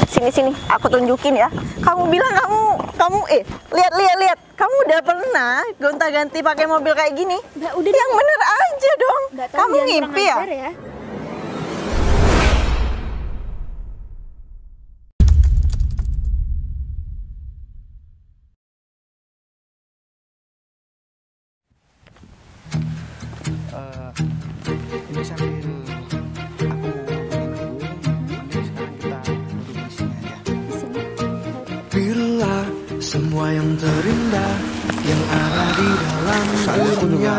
Sini, aku tunjukin ya. Kamu bilang lihat. Kamu udah pernah gonta-ganti pakai mobil kayak gini? Udah yang bener aja dong. Kamu jangan ngimpi kurang ya? ajar Ini sambil aku mending sekarang kita duduk di sini aja. Bila semua yang terindah yang ada di dalam Soalnya aku juga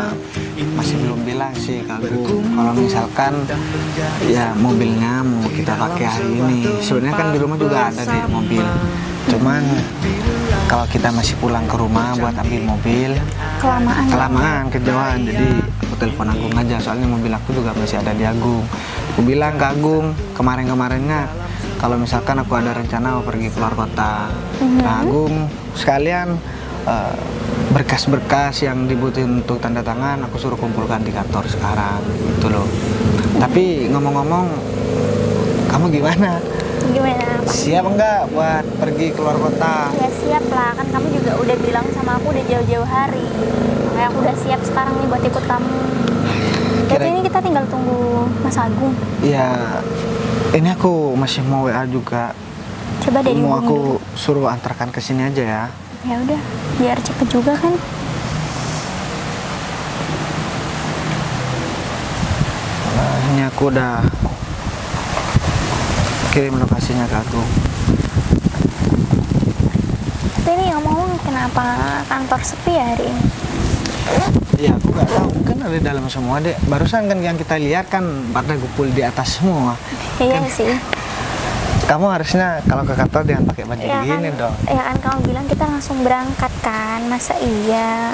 masih belum bilang sih ke aku kalau misalkan ya mobilnya mau kita pakai hari ini. Sebenarnya kan di rumah juga ada deh mobil. Cuman kalau kita masih pulang ke rumah buat ambil mobil kelamaan kejauhan, jadi aku telepon Agung aja, soalnya mobil aku juga masih ada di Agung. Aku bilang ke Agung kemarinnya kalau misalkan aku ada rencana mau pergi keluar kota. Nah, Agung sekalian berkas-berkas yang dibutuhin untuk tanda tangan aku suruh kumpulkan di kantor sekarang gitu loh. Tapi ngomong-ngomong, kamu gimana? Siap enggak buat pergi keluar kota? Ya siap lah, kan kamu juga udah bilang sama aku udah jauh-jauh hari. Makanya aku udah siap sekarang nih buat ikut kamu. Jadi ini kita tinggal tunggu Mas Agung. Iya, ini aku masih mau WA juga. Coba deh mau dihubungin aku dulu. suruh antarkan ke sini aja ya. Ya udah, biar cepet juga kan. Nah, ini aku udah kirim lokasinya ke Agung. Tapi ini ngomong kenapa kantor sepi hari ini? Ya aku nggak tahu, kan ada di dalam semua dek. Barusan kan yang kita lihat kan pada gumpul di atas semua. Iya Kan sih. kamu harusnya kalau ke kantor jangan pakai baju gini dong. Ya kan kamu bilang kita langsung berangkat kan, masa iya?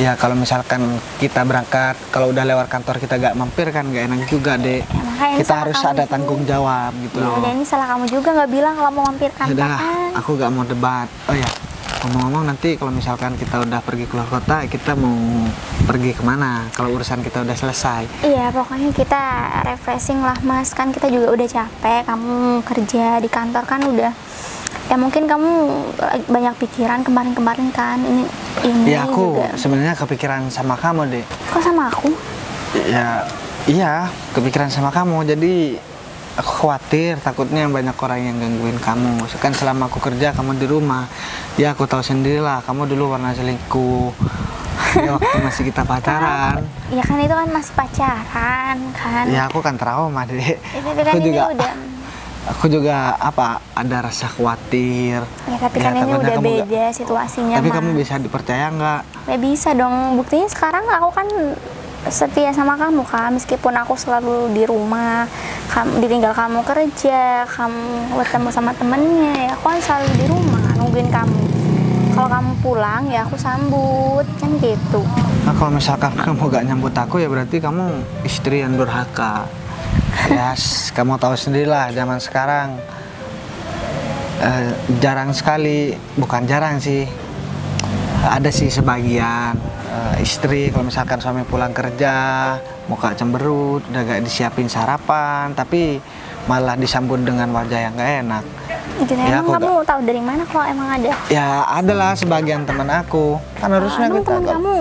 Ya kalau misalkan kita berangkat, kalau udah lewat kantor kita gak mampir kan gak enak juga dek. Ya, makanya ini Kita salah harus kamu ada juga. tanggung jawab gitu loh. Dan ini salah kamu juga nggak bilang kalau mau mampir kantor Yaudah, kan? aku gak mau debat. Oh ya, ngomong-ngomong nanti kalau misalkan kita udah pergi keluar kota, kita mau pergi kemana? Kalau urusan kita udah selesai. Iya, pokoknya kita refreshing lah mas, kan kita juga udah capek, kamu kerja di kantor kan udah, ya mungkin kamu banyak pikiran kemarin-kemarin kan, ini Ya aku juga. sebenarnya kepikiran sama kamu deh. Kok sama aku? Ya, iya kepikiran sama kamu, jadi aku khawatir takutnya banyak orang yang gangguin kamu. Kan selama aku kerja kamu di rumah, ya aku tahu sendirilah kamu dulu pernah selingkuh. Ya, waktu masih kita pacaran. Ya kan itu kan masih pacaran kan. Ya aku kan trauma deh. Tapi kan ini udah. Aku juga ada rasa khawatir. Ya tapi kan ini takutnya udah kamu beda situasinya. Tapi Mas. kamu bisa dipercaya nggak? Ya bisa dong, buktinya sekarang aku kan setia sama kamu kan, meskipun aku selalu di rumah, kamu ditinggal kamu kerja, kamu bertemu sama temennya, ya aku kan selalu di rumah nungguin kamu. Kalau kamu pulang ya aku sambut, kan gitu. Nah, kalau misalkan kamu gak nyambut aku ya berarti kamu istri yang durhaka. Ya, kamu tahu sendirilah zaman sekarang jarang sekali, bukan jarang sih, ada sih sebagian istri kalau misalkan suami pulang kerja muka cemberut, udah gak disiapin sarapan, tapi malah disambut dengan wajah yang gak enak. Gitu, Ya, emang kamu tahu dari mana kalau emang ada? Ya adalah sebagian teman aku, kan harusnya Emang kita teman kamu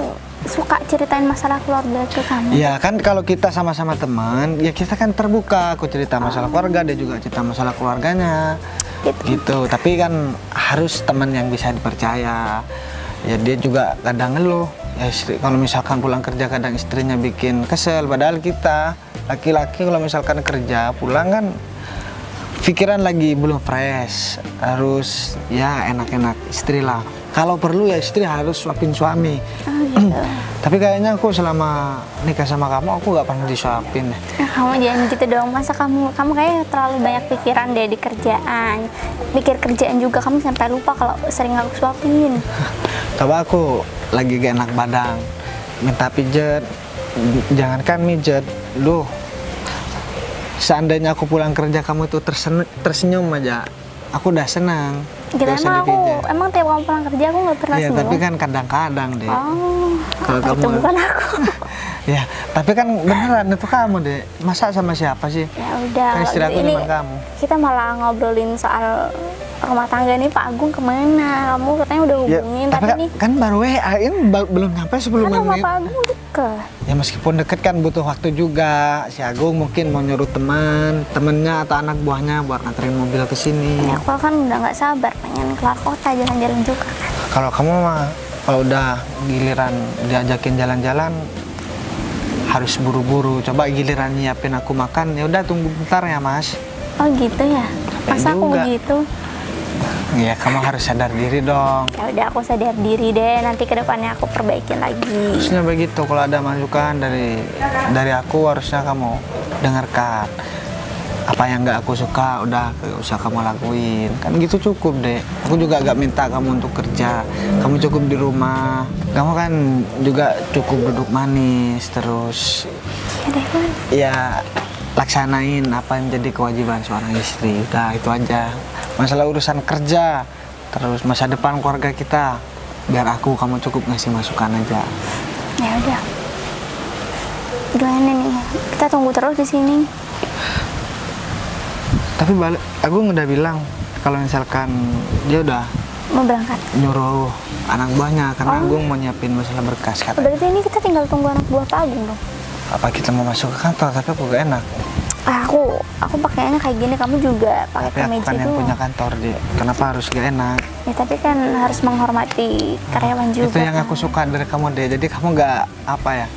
suka ceritain masalah keluarga ke kamu? ya kan kalau kita sama-sama teman, ya kita kan terbuka. Aku cerita masalah keluarga, dia juga cerita masalah keluarganya. Gitu. Tapi kan harus teman yang bisa dipercaya. Ya dia juga kadang ngeluh. Ya kalau misalkan pulang kerja kadang istrinya bikin kesel. Padahal kita laki-laki kalau misalkan kerja pulang kan pikiran lagi belum fresh. Harus ya enak-enak istri lah. Kalau perlu ya istri harus suapin suami. Oh, gitu. Tapi kayaknya aku selama nikah sama kamu aku gak pernah disuapin. Nah, kamu jangan gitu dong, masa kamu kayaknya terlalu banyak pikiran deh di kerjaan. Mikir kerjaan juga kamu sampai lupa kalau sering aku suapin. Coba aku lagi gak enak badan, minta pijet, jangankan mijet, loh. Seandainya aku pulang kerja kamu tuh tersenyum aja, aku udah senang. Gitu, Gak usah emang aku, dipijat. emang tiap kamu pulang kerja aku nggak pernah Iya, senyum. tapi kan kadang-kadang deh. Oh, Kalau itu kamu- bukan aku. Ya, tapi kan beneran itu kamu deh. Masa sama siapa sih? Ya udah, Kan istri aku ini cuma kamu. kita malah ngobrolin soal rumah tangga nih, Pak Agung kemana? Kamu katanya udah Ya, hubungin, tapi tapi kan, nih kan baru WA, ini belum nyampe 10 kan rumah menit. Pak Agung deket. Ya meskipun deket kan butuh waktu juga. Si Agung mungkin mau nyuruh temennya atau anak buahnya buat nganterin mobil ke sini. Ya aku kan udah nggak sabar pengen keluar kota jalan-jalan juga. Kalau kamu mah kalau udah giliran diajakin jalan-jalan harus buru-buru. Coba giliran nyiapin aku makan, ya udah tunggu bentar ya Mas. Oh gitu ya? Masa aku juga. begitu? Ya kamu harus sadar diri dong. Ya udah aku sadar diri deh. Nanti kedepannya aku perbaikin lagi. Harusnya begitu. Kalau ada masukan dari aku harusnya kamu dengarkan. Apa yang nggak aku suka udah gak usah kamu lakuin. Kan gitu cukup deh. Aku juga gak minta kamu untuk kerja. Kamu cukup di rumah. Kamu kan juga cukup duduk manis terus. Ya deh kan. Ya laksanain apa yang jadi kewajiban seorang istri. Udah itu aja. Masalah urusan kerja terus masa depan keluarga kita, biar kamu cukup ngasih masukan aja. Ya udah. Gimana nih? Kita tunggu terus di sini. Tapi aku udah bilang kalau misalkan dia udah Mau berangkat. nyuruh anak buahnya karena Oh. Agung mau nyiapin masalah berkas kata. Berarti ini kita tinggal tunggu anak buah Pak Agung dong. Apa kita mau masuk ke kantor tapi aku gak enak. Aku pakaiannya kayak gini, kamu juga pakai Tapi aku kemeja kan yang itu. punya kantor dia. Kenapa harus gak enak? Ya tapi kan harus menghormati karyawan juga. Itu yang aku kan. suka dari kamu deh. Jadi kamu gak apa ya?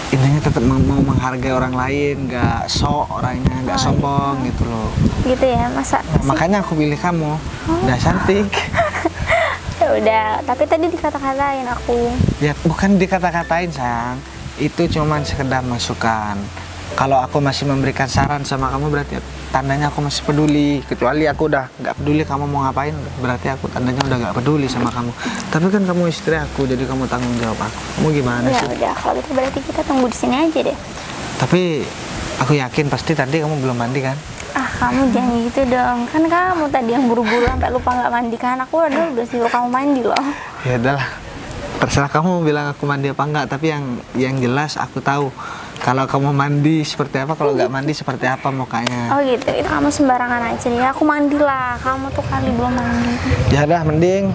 Intinya tetap mau menghargai orang lain, gak sok orangnya, gak sombong gitu loh. Gitu ya, masa sih? Makanya aku pilih kamu. Udah cantik. Ya udah, tapi tadi dikata-katain aku. Ya bukan dikata-katain sayang. Itu cuman sekedar masukan. Kalau aku masih memberikan saran sama kamu berarti tandanya aku masih peduli. Kecuali aku udah nggak peduli kamu mau ngapain, berarti aku tandanya udah nggak peduli sama kamu. Tapi kan kamu istri aku, jadi kamu tanggung jawab aku. Kamu gimana Ya sih? udah, kalau gitu berarti kita tunggu di sini aja deh. Tapi aku yakin pasti tadi kamu belum mandi kan? Ah, kamu jangan gitu dong. Kan kamu tadi yang buru-buru sampai lupa nggak mandi kan. Aku udah suruh kamu mandi loh. Ya udahlah. Terserah kamu bilang aku mandi apa enggak, tapi yang jelas aku tahu kalau kamu mandi seperti apa, kalau nggak mandi seperti apa mukanya. Oh gitu, itu kamu sembarangan aja ya. Aku mandi lah, kamu tuh kali belum mandi. Ya udah mending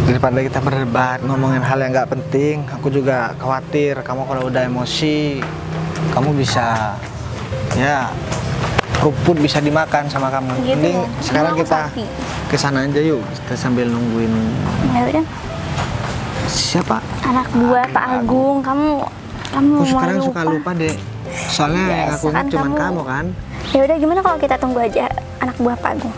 daripada kita berdebat ngomongin hal yang nggak penting. Aku juga khawatir kamu kalau udah emosi kamu bisa ya rumput bisa dimakan sama kamu. Gitu Mending ya? sekarang Emang aku kita sapi? ke sana aja yuk. Kita sambil nungguin Ya udah, siapa? anak buah Pak Agung, kamu Aku mulai sekarang suka lupa deh. Soalnya yang Biasa aku ingat kan cuman kamu. kamu kan. Ya udah, gimana kalau kita tunggu aja anak buah Pak Agung?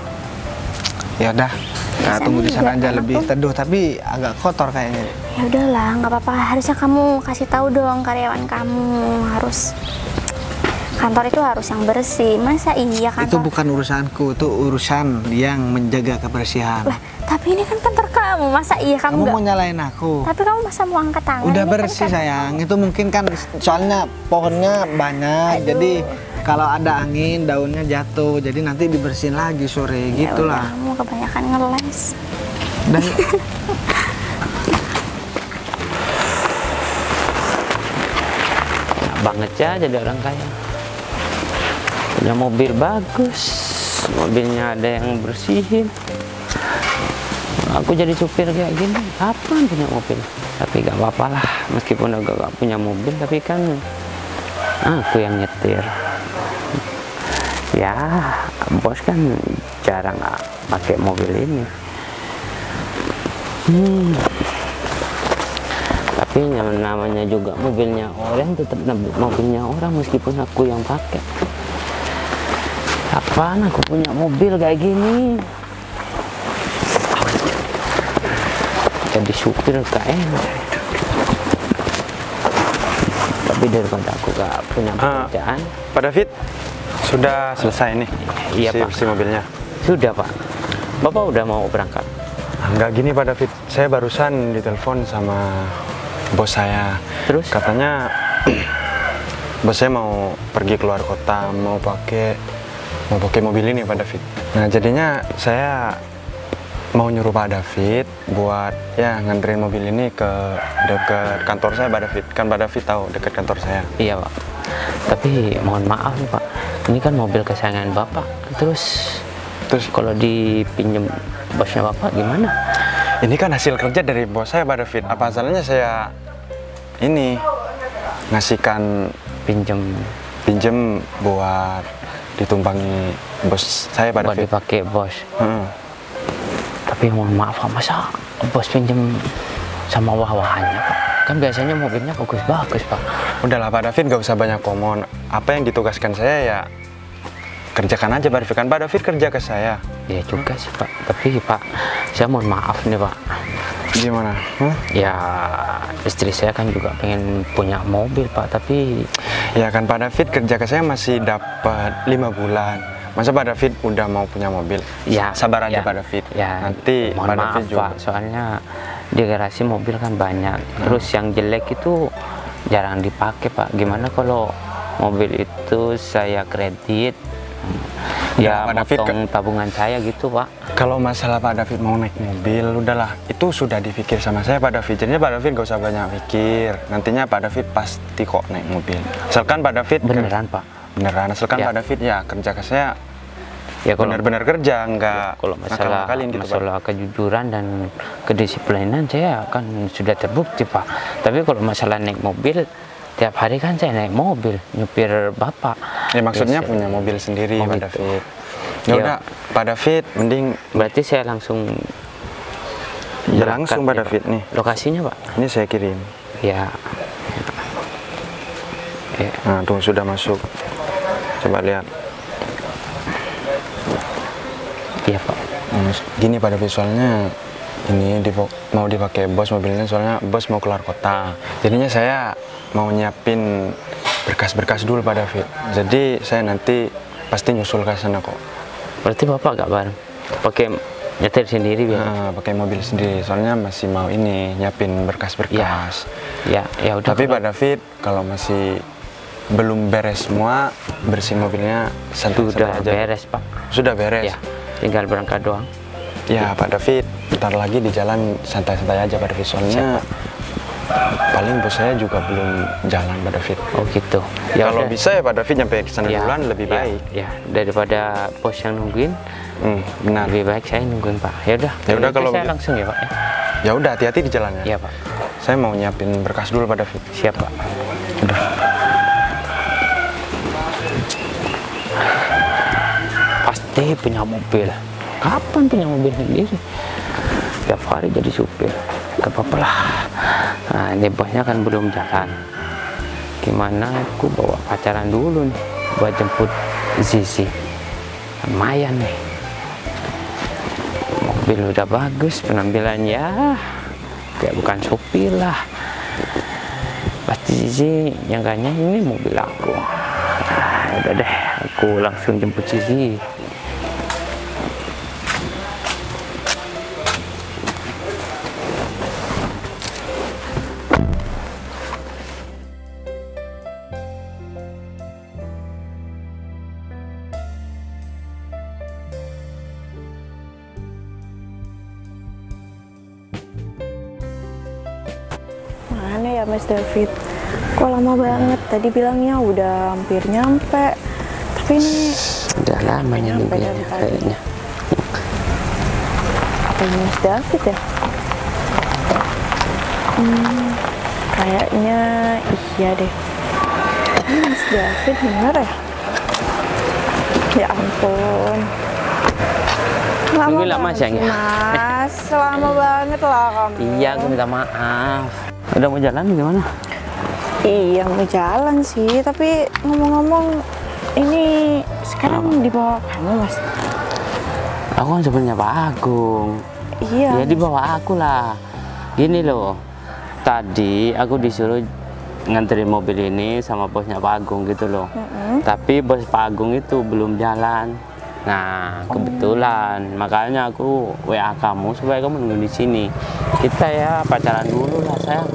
Ya udah. Kita Sana tunggu di sana juga aja kan lebih aku. teduh tapi agak kotor kayaknya. Ya udahlah, nggak apa-apa. Harusnya kamu kasih tahu dong karyawan kamu harus kantor itu harus yang bersih. Masa iya kantor? Itu bukan urusanku, itu urusan yang menjaga kebersihan. Lah, tapi ini kan kantor kamu. Masa iya kamu Kamu nggak? mau nyalain aku? Tapi kamu masa mau angkat tangan? Udah Ini kan bersih kantor sayang, itu mungkin kan soalnya pohonnya banyak, Aduh. jadi kalau ada angin daunnya jatuh, jadi nanti dibersihin lagi sore, Ya udah, gitulah. kamu kebanyakan ngeles. Udah, banget ya jadi orang kaya, punya mobil bagus, mobilnya ada yang bersihin. Aku jadi supir kayak gini, kapan punya mobil? Tapi gak apa-apa lah, meskipun agak gak punya mobil, tapi kan aku yang nyetir. Ya, bos kan jarang pakai mobil ini. Tapi namanya juga mobilnya orang, tetap mobilnya orang meskipun aku yang pakai. Apaan aku punya mobil kayak gini? Jadi supir gak enak. Tapi daripada aku gak punya pekerjaan. Pak David, sudah selesai nih Iya, Pak. si mobilnya. Sudah, Pak. Bapak udah mau berangkat? Enggak gini Pak David, saya barusan ditelepon sama bos saya. Terus? Katanya bos saya mau pergi keluar kota, mau pakai mobil ini Pak David. Nah jadinya saya mau nyuruh Pak David buat ya nganterin mobil ini ke dekat kantor saya, Pak David. Kan Pak David tahu dekat kantor saya. Iya Pak. Tapi mohon maaf nih Pak, ini kan mobil kesayangan Bapak. Terus kalau dipinjam bosnya Bapak gimana? Ini kan hasil kerja dari bos saya, Pak David. Apa salahnya saya ini ngasihkan pinjem buat ditumpangi bos saya, Pak Buat David. dipakai bos. Tapi mohon maaf Pak, masa bos pinjem sama wah-wahannya Pak? Kan biasanya mobilnya bagus-bagus Pak. Udahlah Pak David, gak usah banyak ngomong. Apa yang ditugaskan saya ya kerjakan aja, Pak David. Kan Pak David kerja ke saya. Ya juga sih Pak, tapi Pak, saya mohon maaf nih Pak. Gimana? Ya istri saya kan juga pengen punya mobil Pak, tapi Ya kan Pak David kerja ke saya masih dapat 5 bulan. Masa Pak David udah mau punya mobil? ya Sabar aja ya, Pak David. Ya Nanti mohon Pak maaf David juga. Pak, soalnya di garasi mobil kan banyak. Terus yang jelek itu jarang dipakai Pak. Gimana kalau mobil itu saya kredit? Ya Pak David, motong tabungan saya gitu Pak. Kalau masalah Pak David mau naik mobil, udahlah, itu sudah dipikir sama saya Pak David. Jadinya Pak David gak usah banyak mikir. Nantinya Pak David pasti kok naik mobil. Asalkan Pak David Beneran Pak? beneran. Asalkan Ya. Pak David ya kerja ke saya Ya kalau benar-benar kerja, nggak kalau masalah nakal-nakalin gitu Pak. masalah kejujuran dan kedisiplinan saya kan sudah terbukti Pak. Tapi kalau masalah naik mobil, tiap hari kan saya naik mobil nyupir Bapak. Ya maksudnya Yes, punya mobil sendiri Oh, Pak gitu. David. Ya Ya. udah Pak David, mending Berarti saya langsung ya berangkat langsung Pak ya, David nih. Lokasinya Pak? Ini saya kirim. Ya. Ya. Nah tuh sudah masuk. Coba lihat. Iya Pak. Gini Pak David, soalnya ini mau dipakai bos mobilnya, soalnya bos mau keluar kota. Jadinya saya mau nyiapin berkas-berkas dulu Pak David. Jadi saya nanti pasti nyusul ke sana kok. Berarti Bapak gak bareng? Pakai nyetir sendiri biar? Nah, pakai mobil sendiri, soalnya masih mau ini nyiapin berkas-berkas. Ya, ya udah. Tapi Pak David, kalau masih belum beres semua, bersih mobilnya santai sudah aja. beres Pak. Sudah beres. Ya, tinggal berangkat doang. Ya Pak David, ntar lagi di jalan santai-santai aja Pak David, soalnya paling bos saya juga belum jalan Pak David. Oh gitu. Ya Kalau udah. bisa ya Pak David nyampe ke sana Ya, duluan lebih ya, baik. Ya, daripada bos yang nungguin, Benar. lebih baik saya nungguin Pak. Ya udah. Ya udah, kalau saya begitu. langsung ya Pak. Ya udah, hati-hati di jalannya. Iya Pak. Saya mau nyiapin berkas dulu Pak David. Siap Pak. Udah. Pasti punya mobil. Kapan punya mobil sendiri? Tiap hari jadi supir. Gak apa-apa lah. Nah, ini bosnya kan belum jalan. Gimana aku bawa pacaran dulu nih buat jemput Zizi. Lumayan nih. Mobil udah bagus, penampilannya kayak bukan supir lah. Pasti Zizi nyangkanya ini mobil aku. Nah, udah deh, aku langsung jemput Zizi. Mana ya Mas David? Kok lama banget? Tadi bilangnya udah hampir nyampe. Tapi ini Udah lama nih Nyampe nungguin dari tadi. kayaknya. apa ini Mas David ya? Kayaknya iya deh. Ini Mas David bener ya? Ya ampun. Nungguin lama banget sayang ya? sih, Mas, lama banget lah kamu. Iya, aku minta maaf. Udah mau jalan gimana? Iya mau jalan sih, tapi ngomong-ngomong ini sekarang dibawa kamu Mas? Aku kan sebenarnya Pak Agung. Iya. Ya dibawa aku lah. Gini loh, tadi aku disuruh nganterin mobil ini sama bosnya Pak Agung gitu loh. Tapi bos Pak Agung itu belum jalan. Nah, kebetulan makanya aku WA kamu supaya kamu nunggu di sini. Kita ya pacaran dulu lah sayang.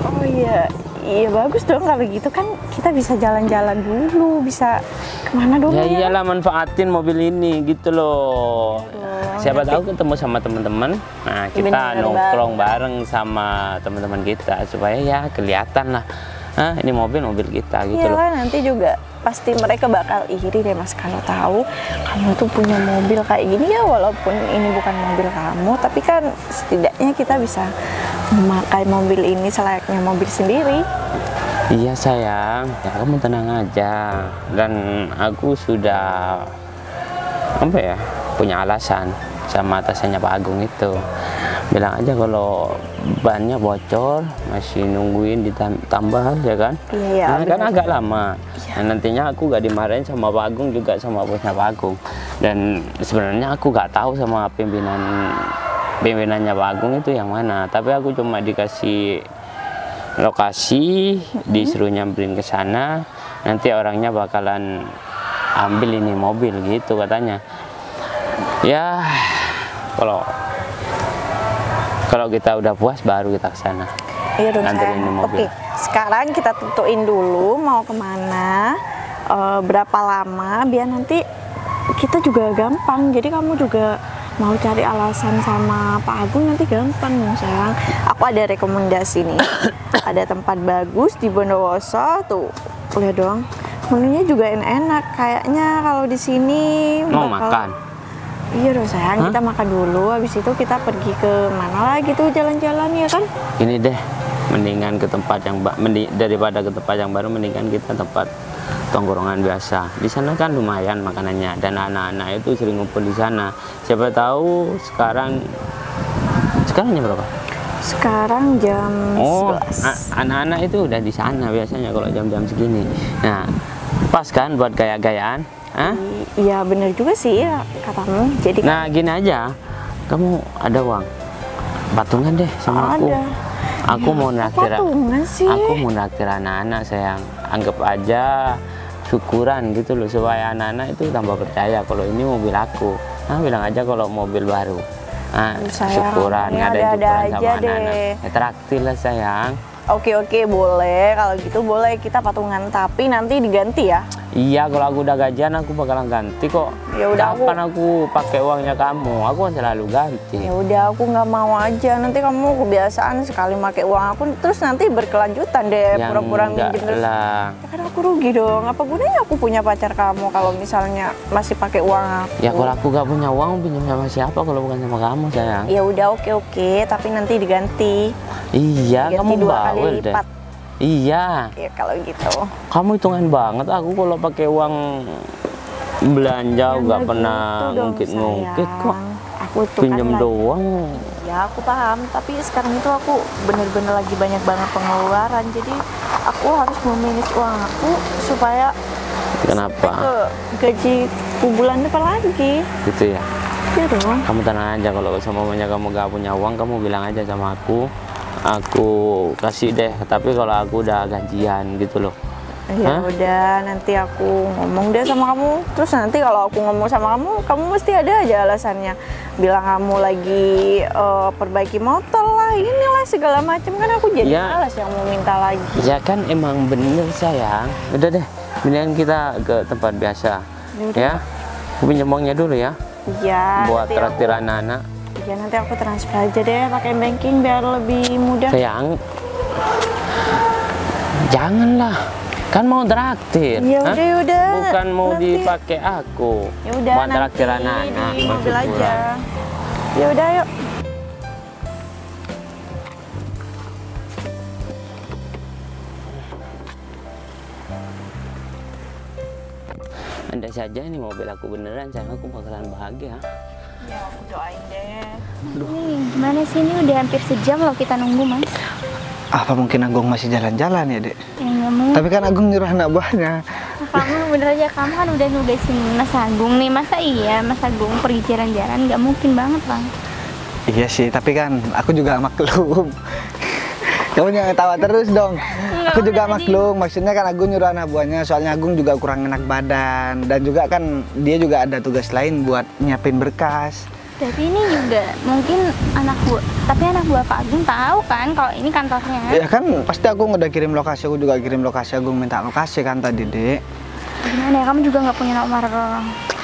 Oh iya, Iya bagus dong kalau gitu kan kita bisa jalan-jalan dulu, bisa kemana dulu Ya ya? iyalah, manfaatin mobil ini gitu loh. Siapa nanti- tahu ketemu sama teman-teman. Nah, kita Bener nongkrong bareng sama teman-teman kita supaya ya kelihatan lah. Ah, ini mobil kita gitu Iya loh. lah, nanti juga pasti mereka bakal iri deh Mas kalau tahu kamu tuh punya mobil kayak gini ya, walaupun ini bukan mobil kamu, tapi kan setidaknya kita bisa memakai mobil ini selayaknya mobil sendiri. Iya sayang, ya kamu tenang aja. Dan aku sudah apa ya, punya alasan sama atasannya Pak Agung itu. Bilang aja kalau bannya bocor, masih nungguin ditambah ya kan? Iya, Nah, kan bener. agak lama. Nah, nantinya aku gak dimarahin sama Pak Agung, juga sama bosnya Pak Agung. Dan sebenarnya aku gak tahu sama pimpinannya Pak Agung itu yang mana. Tapi aku cuma dikasih lokasi, disuruh nyamperin ke sana. Nanti orangnya bakalan ambil ini mobil gitu katanya. Ya, kalau kita udah puas baru kita ke sana. Iya dong Nganterin sayang. ini mobil. Oke, sekarang kita tentuin dulu mau kemana, berapa lama, biar nanti kita juga gampang. Jadi kamu juga mau cari alasan sama Pak Agung nanti gampang dong sayang. Aku ada rekomendasi nih, ada tempat bagus di Bondowoso tuh. Lihat dong, menunya juga enak. Kayaknya kalau di sini Mau bakal- makan? Iya dong sayang, kita makan dulu. Habis itu kita pergi ke mana lagi tuh jalan-jalan ya kan? Ini deh, mendingan ke tempat yang daripada ke tempat yang baru, mendingan kita tempat tongkrongan biasa. Di sana kan lumayan makanannya, dan anak-anak itu sering ngumpul di sana. Siapa tahu sekarang jam berapa? Sekarang jam Oh, 11. anak-anak itu udah di sana biasanya kalau jam-jam segini. Nah, pas kan buat gaya-gayaan? Hah? Iya bener juga sih ya katamu. Jadi kan Nah, gini aja, kamu ada uang? Patungan deh sama aku. ada. Aku mau naktir. Patungan sih. Aku mau naktir anak-anak sayang. Anggap aja syukuran gitu loh, supaya anak-anak itu tambah percaya kalau ini mobil aku. Nah, bilang aja kalau mobil baru. Nah, Sayang, syukuran, ini ngadain ada-ada syukuran sama aja anak-anak. deh. Ya, traktir lah sayang. Oke boleh, kalau gitu boleh kita patungan, tapi nanti diganti ya. Iya, kalau aku udah gajian aku bakalan ganti kok. Ya udah, Kapan aku pakai uangnya kamu? Aku kan selalu ganti. Ya udah aku nggak mau aja, nanti kamu kebiasaan sekali pakai uang aku, terus nanti berkelanjutan deh Yang pura-pura enggak minjem terus. lah. Ya kan aku rugi dong. Apa gunanya aku punya pacar kamu kalau misalnya masih pakai uang aku? Ya kalau aku gak punya uang, pinjam sama siapa kalau bukan sama kamu sayang? Ya udah oke, tapi nanti diganti. Iya, Diganti kamu 2 kali bawel deh. lipat. Iya, Ya kalau gitu. kamu hitungan banget. Aku kalau pakai uang belanja nggak pernah gitu dong, ngungkit-ngungkit kok. sayang. Aku tuh Pinjam kan doang. ya aku paham, tapi sekarang itu aku bener-bener lagi banyak banget pengeluaran, jadi aku harus memanage uang aku supaya Kenapa? ke gaji bulan depan lagi. Gitu ya. Ya dong. Kamu tenang aja, kalau semuanya kamu gak punya uang, kamu bilang aja sama aku kasih deh. Tapi kalau aku udah gajian gitu loh. Ya udah, nanti aku ngomong deh sama kamu. Terus nanti kalau aku ngomong sama kamu mesti ada aja alasannya. Bilang kamu lagi perbaiki motor lah, inilah segala macam, kan aku jadi Ya. malas yang mau minta lagi. Ya kan emang bener sayang. Udah deh, mendingan kita ke tempat biasa. Yaudah. Ya, aku pinjam uangnya dulu ya. Iya. Buat nanti traktir aku- anak-anak. Ya nanti aku transfer aja deh pakai banking biar lebih mudah. Sayang, janganlah, kan mau traktir. Ya Hah? udah, ya udah. Bukan mau Nanti- dipakai aku. Ya udah Mau nanti traktir anak-anak. di mobil syukuran. aja. Ya udah yuk. Andai saja ini mobil aku beneran, sayang, aku bakalan bahagia. Ya aku doain deh. Nih, gimana sih, ini udah hampir sejam loh kita nunggu, Mas. Apa mungkin Agung masih jalan-jalan ya, Dek? Ya nggak mungkin. Tapi kan Agung nyuruh anak buahnya. Kamu bener aja, kamu kan udah nugasin Mas Agung nih. Masa iya Mas Agung pergi jalan-jalan? Nggak mungkin banget, Bang. Iya sih, tapi kan aku juga maklum. Kamu jangan tawa terus dong. Aku juga maklum, maksudnya kan Agung nyuruh anak buahnya, soalnya Agung juga kurang enak badan. Dan juga kan dia juga ada tugas lain buat nyiapin berkas. Tapi ini juga mungkin tapi anak buah Pak Agung tahu kan kalau ini kantornya. Ya kan pasti Agung udah kirim lokasi, aku juga kirim lokasi, Agung minta lokasi kan tadi, Dek. Gimana ya, kamu juga nggak punya nomor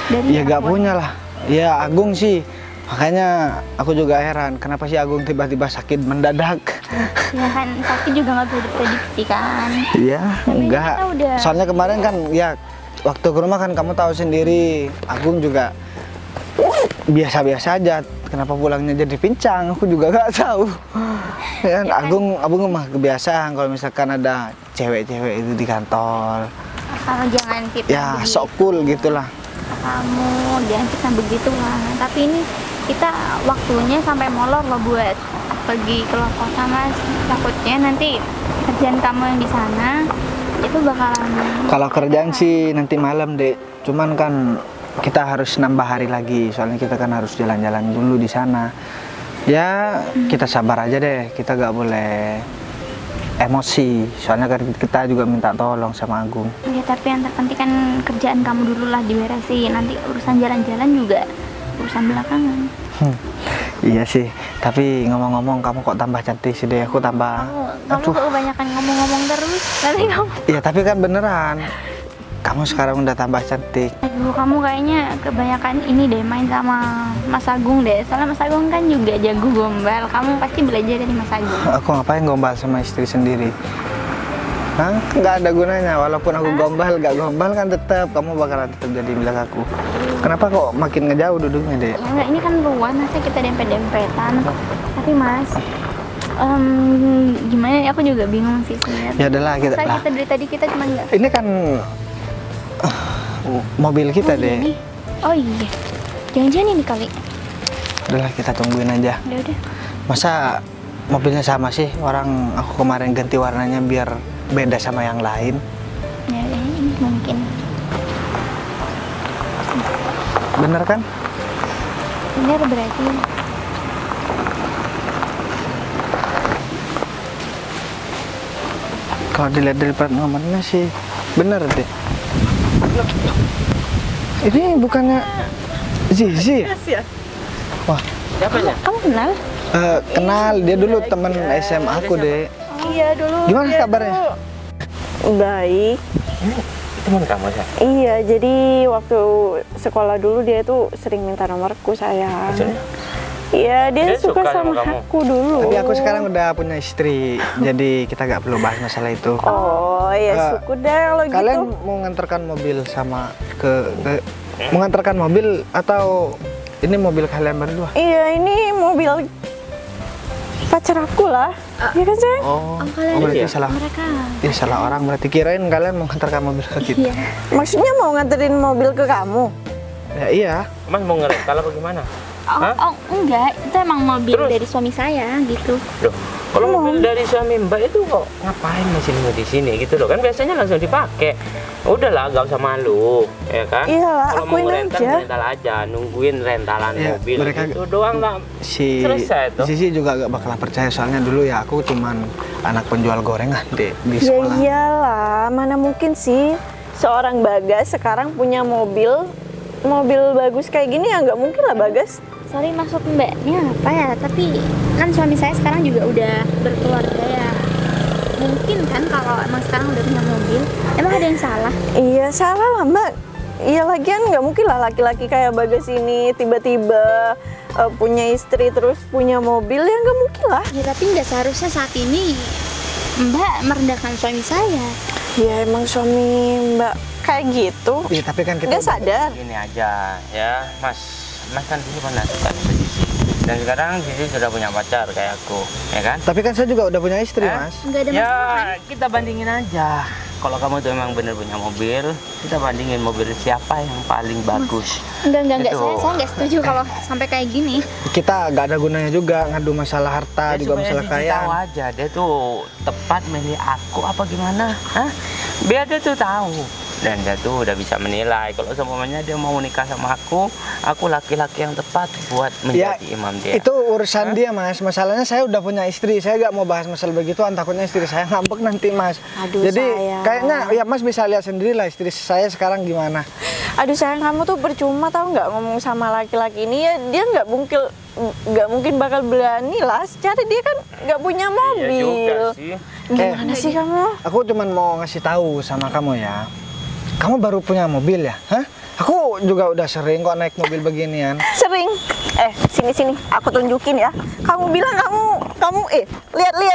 dari Ya anak gak buahnya? punya lah. Ya Agung sih. Makanya aku juga heran kenapa sih Agung tiba-tiba sakit mendadak. Ya kan sakit juga nggak bisa diprediksi kan. Iya, Tapi ini enggak. kita udah- Soalnya kemarin kan ya waktu ke rumah kan kamu tahu sendiri, Agung juga biasa-biasa aja. Kenapa pulangnya jadi pincang? Aku juga nggak tahu. Ya, kan, Agung mah kebiasaan kalau misalkan ada cewek-cewek itu di kantor. Kalau jangan kita Ya sok cool gitulah. kamu jangan kita begitu lah. Tapi ini kita waktunya sampai molor loh buat pergi keluar kota, Mas. Takutnya nanti kerjaan kamu yang di sana itu bakalan Kalau kerjaan sih nanti malam, Dek. Cuman kan kita harus nambah hari lagi. Soalnya kita kan harus jalan-jalan dulu di sana. Ya, kita sabar aja deh. Kita nggak boleh emosi. Soalnya kan kita juga minta tolong sama Agung. ya, tapi yang terpenting kan kerjaan kamu dulu lah diberesin. Nanti urusan jalan-jalan juga urusan belakangan. Iya sih. Tapi ngomong-ngomong, kamu kok tambah cantik sih, deh. Aku tambah. Kamu kebanyakan ngomong-ngomong terus. Nanti kamu Iya, tapi kan beneran. Kamu sekarang udah tambah cantik. Aduh, kamu kayaknya kebanyakan ini deh main sama Mas Agung deh. Soalnya Mas Agung kan juga jago gombal. Kamu pasti belajar dari Mas Agung. Aku ngapain gombal sama istri sendiri? Hah? Nggak ada gunanya. Walaupun aku gombal, nggak gombal kan tetap kamu bakalan tetap jadi milik aku. Kenapa kok makin ngejauh duduknya, Dek? Ya enggak, ini kan ruan, masa kita dempet-dempetan. Tapi Mas, gimana ya, aku juga bingung sih sebenarnya. Ya udahlah kita. Masa Lah, kita dari tadi kita cuma nggak ini kan mobil kita, Dek. ini. Oh iya, jangan-jangan ini kali. Udahlah kita tungguin aja. Udah udah. Masa mobilnya sama sih? Orang aku kemarin ganti warnanya biar beda sama yang lain. Ya udah, ini mungkin. Bener kan? Bener berarti. Kalau dilihat dari plat nomornya sih bener, Dek. Ini bukannya Zizi ya? Wah, Siapa ya? Kamu kenal? kenal. Dia dulu teman SMA aku, Dek. Iya dulu. Gimana dia kabarnya? tuh baik. Teman kamu ya? Iya, jadi waktu sekolah dulu dia tuh sering minta nomorku, sayang. Maksudnya? Iya, dia Dia suka suka sama sama kamu? aku dulu. Tapi aku sekarang udah punya istri, jadi kita nggak perlu bahas masalah itu. Oh, ya syukur deh kalau Kalian gitu. mau nganterkan mobil sama mau nganterkan mobil atau ini mobil kalian berdua? Iya, ini mobil pacar aku lah. Iya kan, sayang? Oh, kalian berarti iya? salah. Mereka. Ya salah orang berarti, kirain kalian mau nganterkan mobil ke kita. Iya. Maksudnya mau nganterin mobil ke kamu? Ya iya. Mas mau ngerental apa gimana? Oh enggak, itu emang mobil Terus? dari suami saya gitu. Loh, kalau mobil dari suami Mbak itu kok ngapain masih nunggu di sini gitu loh? Kan biasanya langsung dipakai. Udahlah, gak usah malu, ya kan? Iyalah, Kalau mau akuin ngerental, aja. rental aja, nungguin rentalan Ya, mobil mereka itu doang lah. Selesai tuh. Sisi juga gak bakalan percaya, soalnya dulu ya aku cuman anak penjual gorengan di Ya sekolah. iyalah, mana mungkin sih seorang Bagas sekarang punya mobil bagus kayak gini, ya nggak mungkin lah, Bagas. Sorry, maksud mbaknya apa ya? Tapi kan suami saya sekarang juga udah berkeluarga ya. Mungkin kan kalau emang sekarang udah punya mobil, emang ada yang salah? Iya salah lah, Mbak. Iya, lagian nggak mungkin lah laki-laki kayak Bagas ini tiba-tiba punya istri terus punya mobil, ya nggak mungkin lah. Ya tapi nggak seharusnya saat ini mbak merendahkan suami saya. Ya emang suami Mbak kayak gitu, Iya, tapi kan kita nggak sadar. Gini aja, ya Mas kan dulu pernah suka sama Zizi. Dan sekarang Zizi sudah punya pacar kayak aku, ya kan? Tapi kan saya juga udah punya istri, Mas. Nggak ada Ya, masalah. kita bandingin aja. Kalau kamu tuh emang bener punya mobil, kita bandingin mobil siapa yang paling bagus. Enggak, Itu. saya nggak setuju kalau sampai kayak gini. Kita nggak ada gunanya juga ngadu masalah harta, juga supaya masalah Zizi kaya. tahu aja, dia tuh tepat milih aku apa gimana, Hah? Biar dia tuh tahu. Dan dia tuh udah bisa menilai kalau semuanya dia mau nikah sama aku laki-laki yang tepat buat Ya, menjadi imam dia. itu urusan dia, Mas. Masalahnya saya udah punya istri, saya nggak mau bahas masalah begituan, takutnya istri saya ngambek nanti, Mas. Aduh, Jadi sayang. kayaknya ya Mas bisa lihat sendiri lah istri saya sekarang gimana. Aduh sayang, kamu tuh percuma tau nggak ngomong sama laki-laki ini ya, dia nggak mungkin bakal berani lah, secara dia kan nggak punya mobil. Iya juga sih. Gimana sih kamu? Aku cuman mau ngasih tahu sama kamu ya. Kamu baru punya mobil ya? Hah? Aku juga udah sering kok naik mobil beginian. Sering. Sini, aku tunjukin ya. Kamu bilang kamu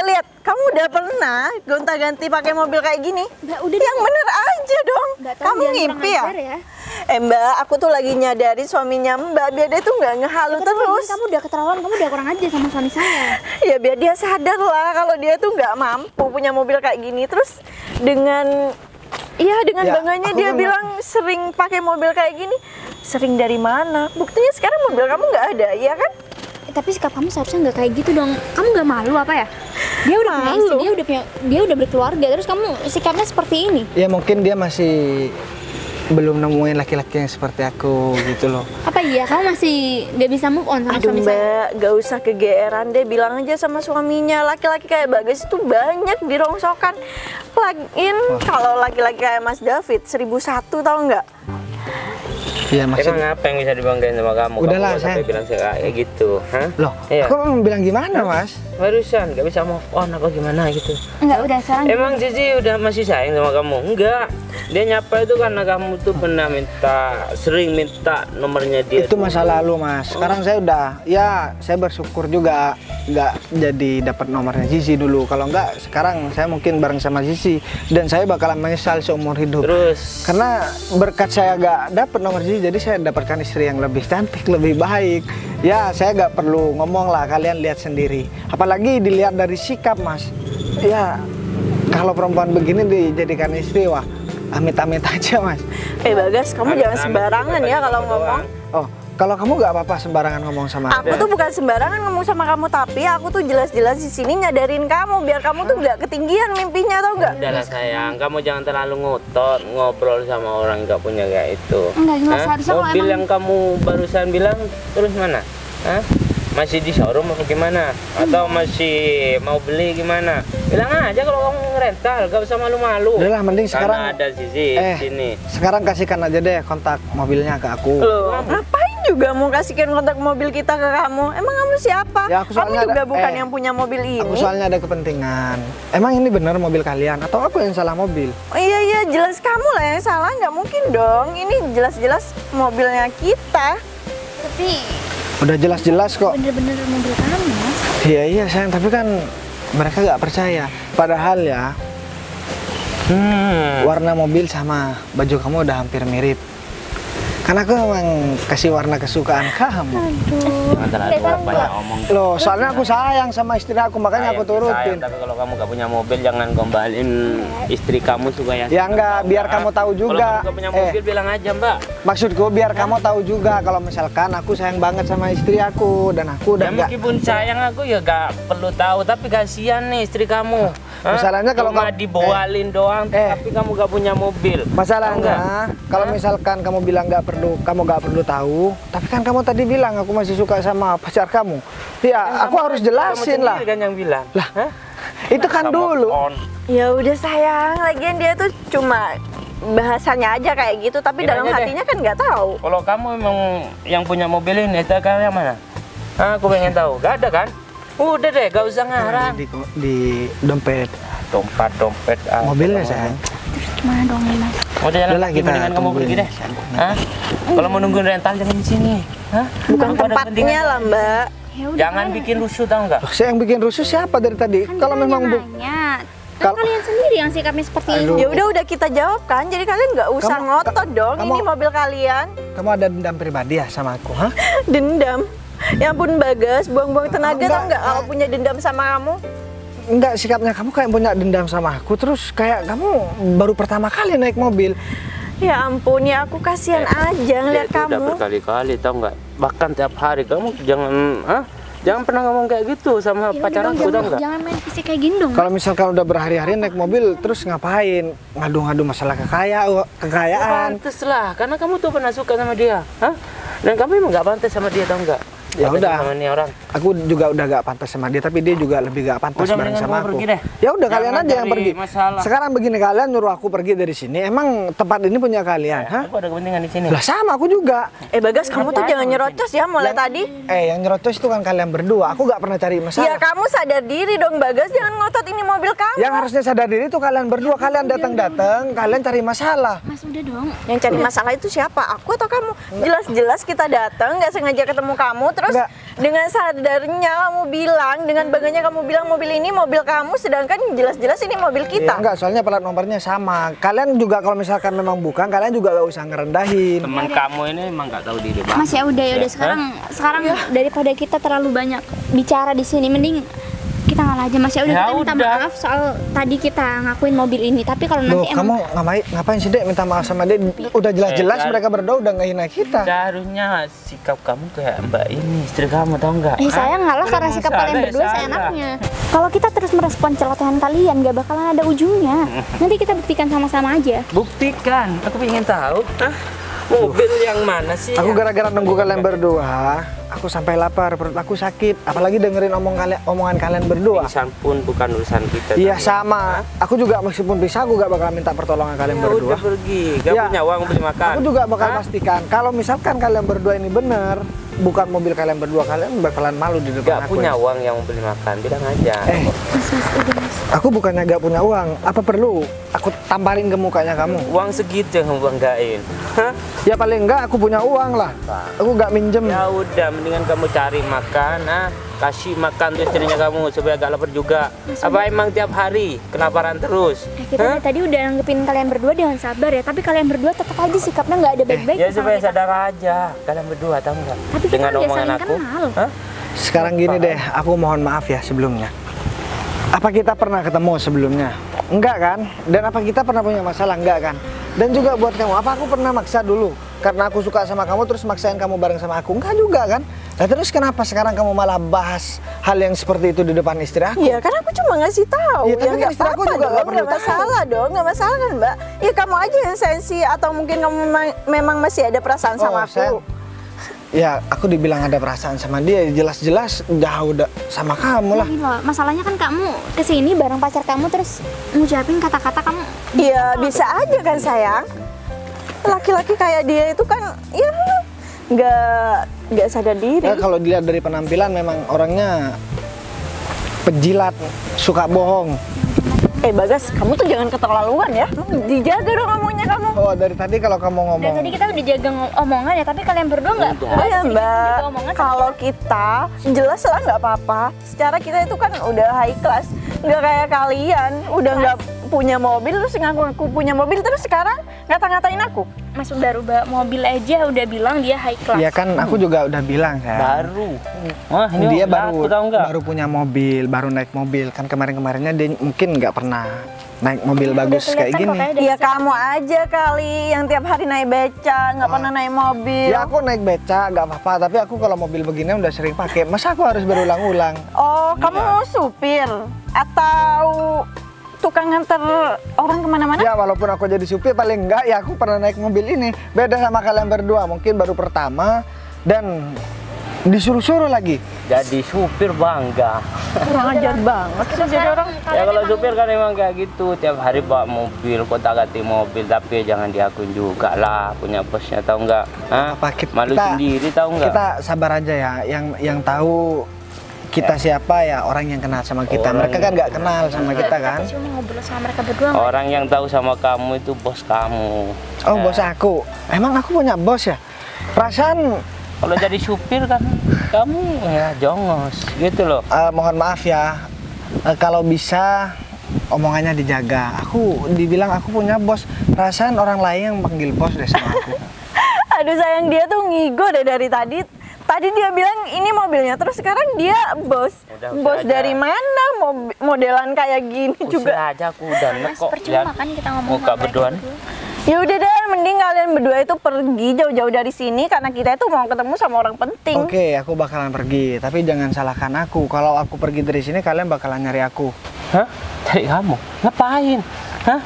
lihat. Kamu udah pernah gonta-ganti pakai mobil kayak gini? Mbak, udah yang bener aja dong. Mbak, tolong Kamu jangan ngimpi kurang ya? ajar Mbak, aku tuh lagi nyadarin suaminya Mbak biar dia tuh nggak ngehalu terus. Kamu udah keterlaluan, kamu udah kurang aja sama suami saya. Ya biar dia sadar lah kalau dia tuh nggak mampu punya mobil kayak gini. Terus dengan Ya, bangganya aku dia kan bilang sering pakai mobil kayak gini. Sering dari mana? Buktinya sekarang mobil kamu nggak ada, ya kan? Tapi sikap kamu seharusnya nggak kayak gitu dong. Kamu nggak malu apa ya? Dia udah punya Malu. istri, dia udah berkeluarga, terus kamu sikapnya seperti ini. Ya mungkin dia masih belum nemuin laki-laki yang seperti aku gitu loh. Apa iya kamu masih nggak bisa move on sama Aduh suami saya? Mbak, gak usah kegeeran deh, bilang aja sama suaminya. Laki-laki kayak Bagas itu banyak di rongsokan. Lagian kalau laki-laki kayak Mas David 1001 tau nggak? Iya maksud. Emang apa yang bisa dibanggain sama kamu? Udahlah, Kamu nggak sampai sayang. bilang kayak gitu, hah? Loh, Iya. aku mau bilang gimana Mas? Barusan nggak bisa move on apa gimana gitu. Enggak, udah sekarang. Emang Cici udah masih sayang sama kamu? Enggak. Dia nyapa itu karena kamu tuh pernah sering minta nomornya dia. Itu masa lalu Mas. Sekarang saya udah, ya saya bersyukur juga nggak jadi dapat nomornya Zizi dulu. Kalau nggak, sekarang saya mungkin bareng sama Zizi dan saya bakalan menyesal seumur hidup. Terus Karena berkat saya nggak dapat nomor Zizi, jadi saya dapatkan istri yang lebih cantik, lebih baik. Ya saya nggak perlu ngomong lah, kalian lihat sendiri. Apalagi dilihat dari sikap Mas. Ya kalau perempuan begini dijadikan istri, wah amit-amit aja Mas. Bagas, kamu jangan sembarangan ya kalau ngomong. Oh, kalau kamu nggak apa-apa sembarangan ngomong sama Aku tuh bukan sembarangan ngomong sama kamu, tapi aku tuh jelas-jelas di sini nyadarin kamu biar kamu tuh nggak ketinggian mimpinya, tau nggak? udahlah sayang, kamu jangan terlalu ngotot ngobrol sama orang nggak punya kayak itu. Enggak, Hah? seharusnya kalau Mobil emang- yang kamu barusan bilang terus mana? Hah? Masih di showroom apa gimana? Atau masih mau beli gimana? Bilang aja kalau kamu ngerental, gak usah malu-malu. Udahlah, mending Karena sekarang ada Zizi di sini. sekarang kasihkan aja deh kontak mobilnya ke aku. Loh, ngapain juga mau kasihkan kontak mobil kita ke kamu? Emang kamu siapa? Ya, aku kamu soalnya juga ada- bukan yang punya mobil ini. Aku soalnya ada kepentingan. Emang ini benar mobil kalian atau aku yang salah mobil? Oh iya, jelas kamu lah yang salah, nggak mungkin dong. Ini jelas-jelas mobilnya kita. Tapi Udah jelas-jelas kok. bener-bener mobil kamu, Mas. Iya sayang, tapi kan mereka nggak percaya. Padahal ya warna mobil sama baju kamu udah hampir mirip. Karena aku memang kasih warna kesukaan kamu. Jangan terlalu banyak omong. Loh, soalnya aku sayang sama istri aku, makanya aku Sayang, turutin. tapi kalau kamu gak punya mobil jangan gombalin istri kamu juga ya. Ya enggak, biar kamu tahu juga. Kalau kamu gak punya mobil bilang aja Mbak. Maksudku biar kamu tahu juga kalau misalkan aku sayang banget sama istri aku dan aku udah Ya enggak. meskipun sayang aku ya gak perlu tahu, tapi kasihan nih istri kamu. Hah? Masalahnya kalau cuma kamu- dibualin doang, tapi kamu gak punya mobil. Tahu nggak? Masalahnya kalau misalkan kamu bilang kamu nggak perlu tahu, tapi kan kamu tadi bilang aku masih suka sama pacar kamu. Ya, aku harus jelasin kamu lah. sendiri kan yang bilang. Lah, Hah? itu kan Sama dulu. on. Ya udah sayang, lagian dia tuh cuma bahasanya aja kayak gitu, tapi Gini dalam aja deh. hatinya kan nggak tahu. Kalau kamu emang yang punya mobil ini, STNK yang mana? Hah, aku pengen tahu. Gak ada kan? Udah deh, gak usah ngarang. Di dompet Dompet. mobilnya sayang. Gimana dong nih, Mas? Mau jalan Udah lah, lagi, kita mendingan kamu tungguin. pergi deh. Hah? Kalau mau nungguin rental jangan di sini. Hah? Bukan Aku ada tempatnya kepentingan. lah Mbak. Ya udah, Jangan kalian- bikin rusuh, tau nggak? Loh, saya yang bikin rusuh siapa dari tadi? kan Kalau kita memang hanya nanya. Kan Kalau- kalian sendiri yang sikapnya seperti Aduh. ini. Ya udah kita jawab kan, jadi kalian nggak usah Kamu- ngotot dong. kamu- Ini mobil kalian. kamu ada dendam pribadi ya sama aku, hah? Dendam. Ya ampun Bagas, buang-buang tenaga Enggak, tau nggak kalau punya dendam sama kamu? Enggak, sikapnya kamu kayak punya dendam sama aku, terus kayak kamu baru pertama kali naik mobil. Ya ampun, ya aku kasihan aja Dia ngeliat itu udah kamu. berkali-kali, tau nggak? Bahkan tiap hari kamu jangan pernah ngomong kayak gitu sama Ya udah pacar dong, aku, tau nggak? jangan main fisik kayak gini dong. Kalau misalkan udah berhari-hari naik mobil, terus ngapain? Ngadu-ngadu masalah kekayaan. Pantes lah, karena kamu tuh pernah suka sama dia, hah? Dan kamu emang nggak pantas sama dia, tau nggak? Ya Pantas udah. sama ini orang. Aku juga udah gak pantas sama dia, tapi dia juga lebih gak pantas Udah bareng mendingan sama kamu aku. pergi deh. Ya udah kalian Jangan aja yang cari pergi. masalah. Sekarang begini, kalian nyuruh aku pergi dari sini. Emang tempat ini punya kalian, hah? Aku ada kepentingan di sini. Lah sama aku juga. Bagas, kamu tuh jangan nyerocos ya mulai tadi. Yang nyerocos itu kan kalian berdua. Aku nggak pernah cari Ya masalah. kamu sadar diri dong Bagas, jangan ngotot ini mobil kamu. Yang harusnya sadar diri itu kalian berdua. Kalian datang-datang, kalian cari masalah. Mas udah dong. Yang cari masalah itu siapa? Aku atau kamu? Jelas-jelas kita datang, nggak sengaja ketemu kamu, terus Nggak. dengan sadarnya kamu bilang, dengan bangganya kamu bilang mobil ini mobil kamu, sedangkan jelas-jelas ini mobil Iya, kita. enggak, soalnya plat nomornya sama. Kalian juga kalau misalkan memang bukan, kalian juga gak usah ngerendahin. Teman kamu ini emang nggak tahu diri banget. Mas ya udah sekarang daripada kita terlalu banyak bicara di sini, mending kita ngalah aja Mas. Ya udah, Ya kita minta udah. maaf soal tadi kita ngakuin mobil ini, tapi kalau Loh, nanti kamu ngapain sih Dek minta maaf sama dia? Udah jelas-jelas mereka berdua udah ngehina kita. Seharusnya sikap kamu kayak Mbak ini, istri kamu, tahu nggak? saya ngalah karena sikap kalian berdua seenaknya. Kalau kita terus merespon celotehan kalian, gak bakalan ada ujungnya. Nanti kita buktikan sama-sama aja. Buktikan, aku ingin tahu. Mobil yang mana sih? Aku gara-gara nunggu kalian berdua, aku sampai lapar, perut aku sakit. Apalagi dengerin omongan kalian berdua. Pingsan pun bukan urusan kita. Iya tahu. sama. Aku juga meskipun bisa, aku gak bakal minta pertolongan kalian Ya berdua. udah pergi, gak Ya. punya uang beli makan. Aku juga bakal Hah? pastikan kalau misalkan kalian berdua ini bener, bukan mobil kalian berdua, kalian bakalan malu di depan Gak aku. punya uang yang mau beli makan, bilang aja. Aku bukannya gak punya uang. Apa perlu aku tamparin ke mukanya kamu? Uang segitu yang kamu banggain. Hah? Ya paling enggak aku punya uang lah. Aku gak minjem. Ya udah, mendingan kamu cari makan, kasih makan tuh istrinya kamu supaya gak lapar juga. Apa emang tiap hari kelaparan terus? Kita dari tadi udah nanggepin kalian berdua dengan sabar ya, tapi kalian berdua tetap aja sikapnya nggak ada baik-baiknya Ya sama supaya kita. sadar aja, kalian berdua tahu nggak? Tapi kita Dengan udah omongan saling aku, kenal. hah? Sekarang gini deh, aku mohon maaf ya sebelumnya. Apa kita pernah ketemu sebelumnya? Enggak kan? Dan apa kita pernah punya masalah? Enggak kan? Dan juga buat kamu, apa aku pernah maksa dulu? Karena aku suka sama kamu terus maksain kamu bareng sama aku? Enggak juga kan? Nah terus kenapa sekarang kamu malah bahas hal yang seperti itu di depan istri aku? Iya, kan aku cuma ngasih tahu. Iya, tapi kan nggak istri aku apa-apa juga nggak dong, perlu nggak masalah dong, nggak masalah kan Mbak? Ya kamu aja yang sensi atau mungkin kamu memang masih ada perasaan sama aku. sayang. Ya aku dibilang ada perasaan sama dia, jelas-jelas jauh sama kamu lah. Gini loh, masalahnya kan kamu kesini bareng pacar kamu terus ngucapin kata-kata kamu. Iya, bisa aja kan sayang. Laki-laki kayak dia itu kan, ya nggak sadar diri. Ya, kalau dilihat dari penampilan memang orangnya pejilat, suka bohong. Bagas, kamu tuh jangan keterlaluan ya. Dijaga dong ngomongnya kamu. Oh dari tadi kalau kamu ngomong. Dan tadi kita udah jaga omongan ya, tapi kalian berdua nggak. Oh ya Mbak, jaga omongan sama kalau kita jelas lah nggak apa-apa. Secara kita itu kan udah high class, nggak kayak kalian, udah nggak punya mobil terus ngaku punya mobil terus sekarang ngata-ngatain aku. Mas baru bawa mobil aja udah bilang dia high class. Iya kan aku juga udah bilang saya. Baru. Wah, ini Dia aku tahu nggak? baru punya mobil, baru naik mobil. Kan kemarin-kemarinnya dia mungkin nggak pernah naik mobil bagus kayak gini. Iya kamu aja kali yang tiap hari naik beca, nggak pernah naik mobil. Ya aku naik beca nggak apa-apa, tapi aku kalau mobil begini udah sering pakai. Masa aku harus berulang-ulang? Oh, kamu supir atau tukang nganter orang kemana-mana? Ya walaupun aku jadi supir paling enggak ya aku pernah naik mobil ini. Beda sama kalian berdua, mungkin baru pertama dan disuruh-suruh lagi. Jadi supir bangga. Kurang ajar banget sih jadi orang. Ya kalau supir kan emang kayak gitu, tiap hari bawa mobil, kota-ganti mobil, tapi jangan diakuin juga lah punya bosnya, tahu nggak? Hah? Malu sendiri, tahu nggak? Kita sabar aja ya, yang tahu kita siapa ya orang yang kenal sama kita. Mereka kan nggak kenal sama kita kan. Cuma ngobrol sama mereka berdua. Orang yang tahu sama kamu itu bos kamu. Oh bos aku, emang aku punya bos ya? Perasaan kalau jadi supir kan kamu ya jongos gitu loh. mohon maaf ya, kalau bisa omongannya dijaga. Aku dibilang aku punya bos, perasaan orang lain yang panggil bos deh sama aku. Aduh sayang, dia tuh ngigo deh dari tadi. Tadi dia bilang ini mobilnya, terus sekarang dia bos. Udah, Bos aja. dari mana? Modelan kayak gini Usir juga. aja aku udah Mas, kok. percuma kan kita ngomong muka sama mereka berduaan. berdua. Ya udah deh, mending kalian berdua itu pergi jauh-jauh dari sini karena kita itu mau ketemu sama orang penting. Oke, aku bakalan pergi, tapi jangan salahkan aku. Kalau aku pergi dari sini, kalian bakalan nyari aku. Hah? Cari kamu? Ngapain? Hah?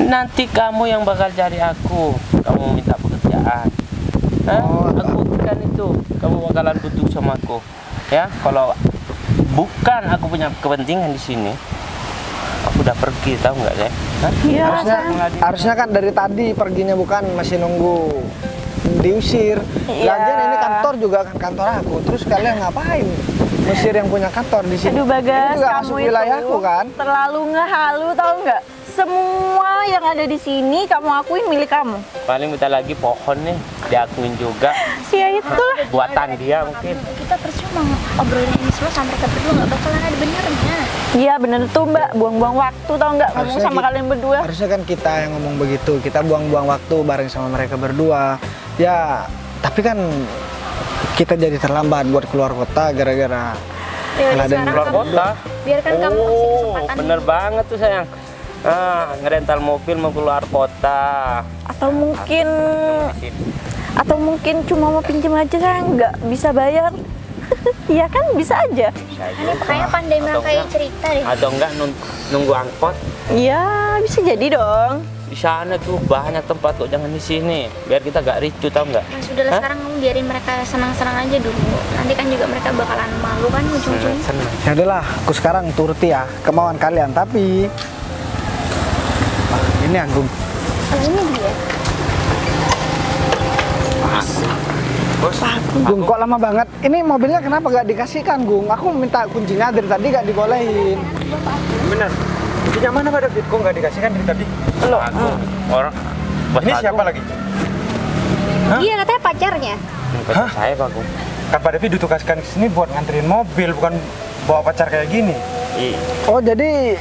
Nanti kamu yang bakal cari aku. Kamu minta pekerjaan. Hah? Oh, Aku bukan itu. Kamu bakalan butuh sama aku. Ya, kalau bukan aku punya kepentingan di sini, udah pergi, tahu nggak saya? Hah? Iya, Harusnya kan dari tadi perginya, bukan masih nunggu diusir. Iya. Lagian ini kantor juga kan kantor aku. Terus kalian ngapain? Mesir yang punya kantor di sini. Aduh Bagas, Ini juga kamu masuk itu wilayahku kan. terlalu ngehalu, tahu nggak? Semua yang ada di sini kamu akuin milik kamu. Paling bentar lagi pohon nih diakuin juga, Ya itulah. buatan dia mungkin. Kita percuma obrolin ini semua sama mereka berdua, nggak bakalan ada benernya. Iya bener tuh Mbak, buang-buang waktu tau nggak ngomong Harusnya sama kalian berdua. Harusnya kan kita yang ngomong begitu. Kita buang-buang waktu bareng sama mereka berdua. Ya, tapi kan kita jadi terlambat buat keluar kota gara-gara Ya udah, ada yang sekarang Keluar kamu kota. biarkan kamu kasih Oh, kesempatan. bener banget tuh sayang. Ngerental mobil mau keluar kota. Atau mungkin cuma mau pinjam aja kan nggak bisa bayar. Iya kan bisa aja. Ini kayaknya pandai merangkai cerita deh. Atau enggak nunggu angkot. Iya bisa jadi dong. Di sana tuh banyak tempat kok, jangan di sini. Biar kita gak ricu, tau nggak? Mas udah lah, Hah? sekarang kamu biarin mereka senang-senang aja dulu. Nanti kan juga mereka bakalan malu kan ujung-ujungnya. Senang. ya udahlah, aku sekarang turuti ya kemauan kalian. Tapi ini Agung. Kalau ini dia. Bos, Gung, kok lama banget? Ini mobilnya kenapa gak dikasihkan, Gung? Aku minta kuncinya dari tadi gak dibolehin. Benar. Kuncinya mana Pak David? Kok nggak dikasihkan dari tadi? Agung, orang Bos Ini Agung. siapa lagi? Iya katanya pacarnya. Pacar saya Pak Agung. Kan Pak David ditugaskan ke sini buat nganterin mobil, bukan bawa pacar kayak gini. Oh, jadi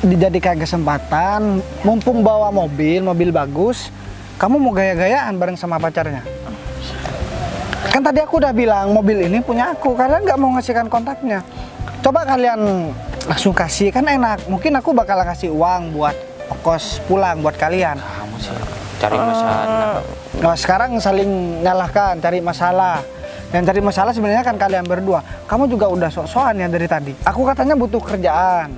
dijadikan kesempatan, mumpung bawa mobil bagus, kamu mau gaya-gayaan bareng sama pacarnya? Kan tadi aku udah bilang mobil ini punya aku, kalian nggak mau ngasihkan kontaknya. Coba kalian langsung kasih, kan enak. Mungkin aku bakal kasih uang buat ongkos pulang buat kalian. Kamu sih cari masalah. Nah, sekarang saling nyalahkan, cari masalah. Yang cari masalah sebenarnya kan kalian berdua. Kamu juga udah sok-sokan ya dari tadi. Aku katanya butuh kerjaan.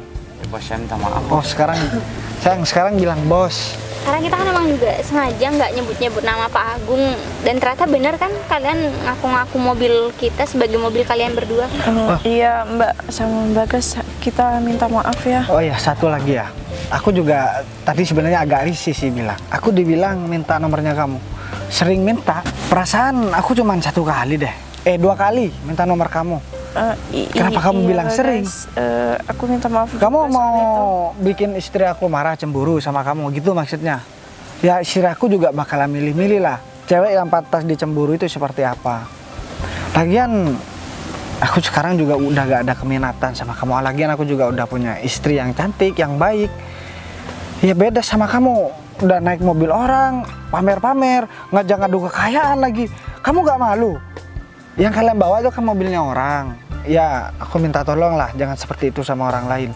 Bos, saya minta maaf. Oh, sekarang bilang bos. Karena kita kan emang juga sengaja nggak nyebut-nyebut nama Pak Agung. Dan ternyata benar kan kalian ngaku-ngaku mobil kita sebagai mobil kalian berdua. Iya Mbak sama Bagas, kita minta maaf ya. Oh ya, satu lagi ya. Aku juga tadi sebenarnya agak risih sih bilang. Aku dibilang minta nomornya kamu. Sering minta. Perasaan aku cuma 1 kali deh. 2 kali minta nomor kamu. Kenapa kamu bilang Bagas. sering? Aku minta maaf. Kamu juga mau soal itu. bikin istri aku marah, cemburu sama kamu gitu maksudnya? Ya istri aku juga bakalan milih-milih lah. Cewek yang pantas dicemburu itu seperti apa? Lagian aku sekarang juga udah gak ada keminatan sama kamu. Lagian aku juga udah punya istri yang cantik, yang baik. Ya beda sama kamu. Udah naik mobil orang, pamer-pamer, ngajak-ngadu kekayaan lagi. Kamu gak malu? Yang kalian bawa itu kan mobilnya orang. Ya, aku minta tolong lah, jangan seperti itu sama orang lain.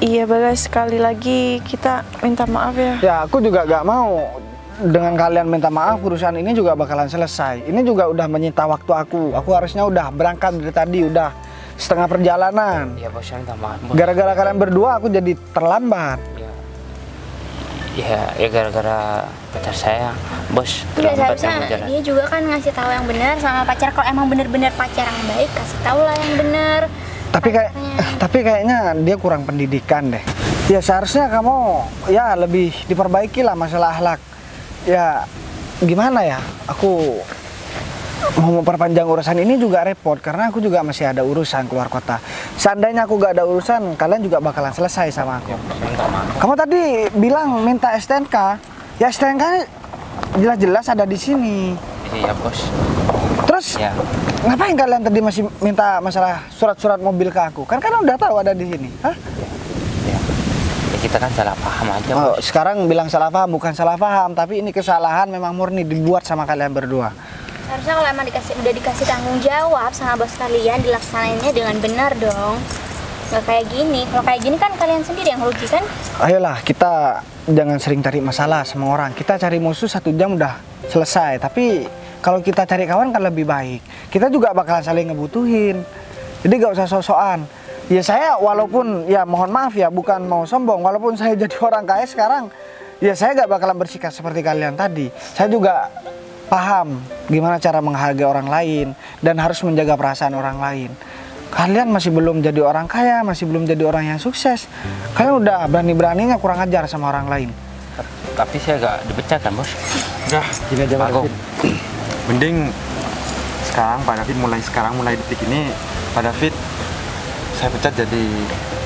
Iya Bagas, sekali lagi kita minta maaf ya. Ya, aku juga gak mau dengan kalian minta maaf, urusan ini juga bakalan selesai. Ini juga udah menyita waktu aku. Aku harusnya udah berangkat dari tadi, udah setengah perjalanan. Iya bos, saya minta maaf bos. Gara-gara kalian berdua aku jadi terlambat. Ya gara-gara pacar saya, bos. Udah terlambat seharusnya dalam jalan. dia juga kan ngasih tahu yang benar sama pacar. Kalau emang bener-bener pacar yang baik, kasih tahu lah yang benar. Tapi kayaknya dia kurang pendidikan deh. Ya seharusnya kamu ya lebih diperbaiki lah masalah akhlak. Ya gimana ya? Aku mau memperpanjang urusan ini juga repot karena aku juga masih ada urusan keluar kota. Seandainya aku gak ada urusan, kalian juga bakalan selesai sama aku. Kamu tadi bilang minta STNK. Ya STNK jelas-jelas ada di sini. Iya bos. Terus Ya. ngapain kalian tadi masih minta masalah surat-surat mobil ke aku? Kan kalian udah tahu ada di sini. Hah? Ya kita kan salah paham aja Oh, bos. sekarang bilang salah paham, bukan salah paham, tapi ini kesalahan memang murni dibuat sama kalian berdua. Harusnya kalau emang udah dikasih tanggung jawab sama bos kalian, dilaksanainnya dengan benar dong. Nggak kayak gini. Kalau kayak gini kan kalian sendiri yang rugi kan? Ayolah, kita jangan sering cari masalah sama orang. Kita cari musuh 1 jam udah selesai. Tapi kalau kita cari kawan kan lebih baik. Kita juga bakalan saling ngebutuhin. Jadi gak usah sok-sokan. Ya saya walaupun, ya mohon maaf ya, bukan mau sombong. Walaupun saya jadi orang kaya sekarang, ya saya gak bakalan bersikap seperti kalian tadi. Saya juga paham gimana cara menghargai orang lain dan harus menjaga perasaan orang lain. Kalian masih belum jadi orang kaya, masih belum jadi orang yang sukses. Kalian udah berani-beraninya kurang ajar sama orang lain. Tapi saya gak dipecat kan, Bos? Udah, gini aja Pak Agung. David. Mending sekarang Pak David mulai detik ini Pak David saya pecat jadi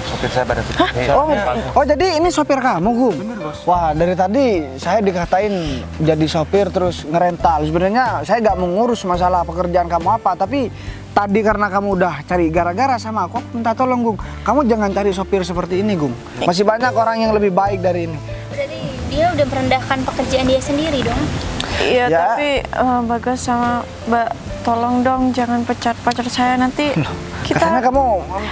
sopir saya Pak David. Oh jadi ini sopir kamu, Gum? Bener, Bos. Wah, dari tadi saya dikatain jadi sopir terus ngerental. Sebenarnya saya nggak mengurus masalah pekerjaan kamu apa, tapi tadi karena kamu udah cari gara-gara sama aku minta tolong, Gung. Kamu jangan cari sopir seperti ini, Gung. Masih banyak orang yang lebih baik dari ini. Berarti dia udah merendahkan pekerjaan dia sendiri dong. Iya, Ya. tapi Bagas sama Mbak, tolong dong jangan pecat pacar saya nanti. Katanya kamu